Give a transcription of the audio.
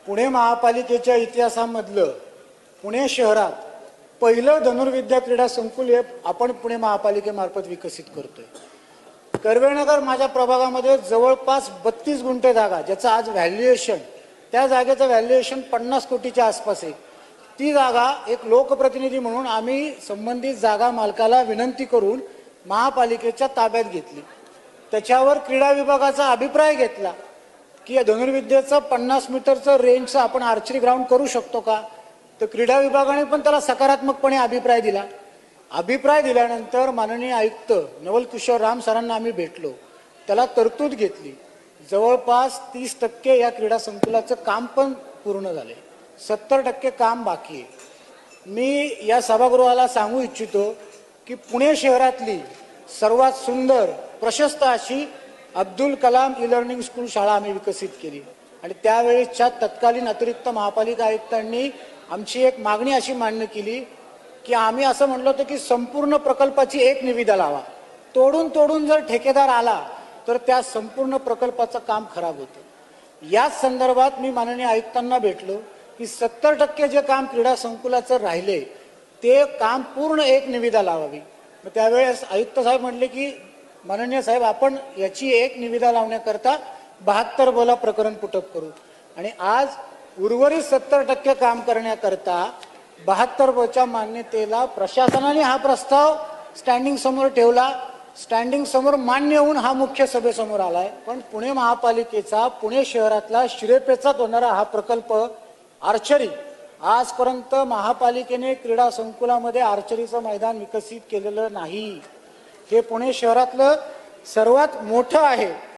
पुणे महापालिकेच्या इतिहासामधलं पुणे शहरात पहिलं धनुर्विद्या क्रीडा संकुल हे आपण पुणे महापालिकेमार्फत विकसित करतोय। कर्वेनगर माझ्या प्रभागामध्ये जवळपास 32 गुंठे जागा, ज्याचं आज व्हॅल्युएशन, त्या जागेचं व्हॅल्युएशन 50 कोटीच्या आसपास आहे। ती जागा एक लोकप्रतिनिधी म्हणून आम्ही संबंधित जागा मालकाला विनंती करून महापालिकेच्या ताब्यात घेतली। त्याच्यावर क्रीडा विभागाचा अभिप्राय घेतला की या धनुर्विद्येचं 50 मीटरचं रेंजचं आपण आर्चरी ग्राउंड करू शकतो का। तर क्रीडा विभागाने पण त्याला सकारात्मकपणे अभिप्राय दिला। अभिप्राय दिल्यानंतर माननीय आयुक्त नवल किशोर राम सरांना आम्ही भेटलो, त्याला तरतूद घेतली। जवळपास 30% या क्रीडा संकुलाचं काम पण पूर्ण झाले, 70% काम बाकी आहे। मी या सभागृहाला सांगू इच्छितो की पुणे शहरातली सर्वात सुंदर प्रशस्त अशी Abdul Kalam e learning school शाळा आम्ही विकसित केली आणि त्यावेळेच्या तत्कालीन अतिरिक्त महापालिका आयुक्तांनी आमची एक मागणी अशी मान्य केली की आम्ही असं म्हणलो होतो की संपूर्ण प्रकल्पाची एक निविदा लावा, तोडून तोडून जर ठेकेदार आला तर त्या संपूर्ण प्रकल्पाचं काम खराब होतं। याच संदर्भात मी माननीय आयुक्तांना भेटलो की 70% जे काम क्रीडा संकुलाचं राहिले ते काम पूर्ण एक निविदा लावावी। मग त्यावेळेस आयुक्त साहेब म्हणले की माननीय साहेब आपण याची एक निविदा लावण्याकरता 72 बोला प्रकरण पुटअप करू आणि आज उर्वरित 70% काम करण्याकरता 72 बोच्या मान्यतेला प्रशासनाने हा प्रस्ताव स्टँडिंग समोर ठेवला। स्टँडिंग समोर मान्य होऊन हा मुख्य सभेसमोर आलाय। पण पुणे महापालिकेचा पुणे शहरातला शिरेपेचात होणारा हा प्रकल्प आर्चरी, आजपर्यंत महापालिकेने क्रीडा संकुलामध्ये आर्चरीचं मैदान विकसित केलेलं नाही। हे पुणे शहरातलं सर्वात मोठं आहे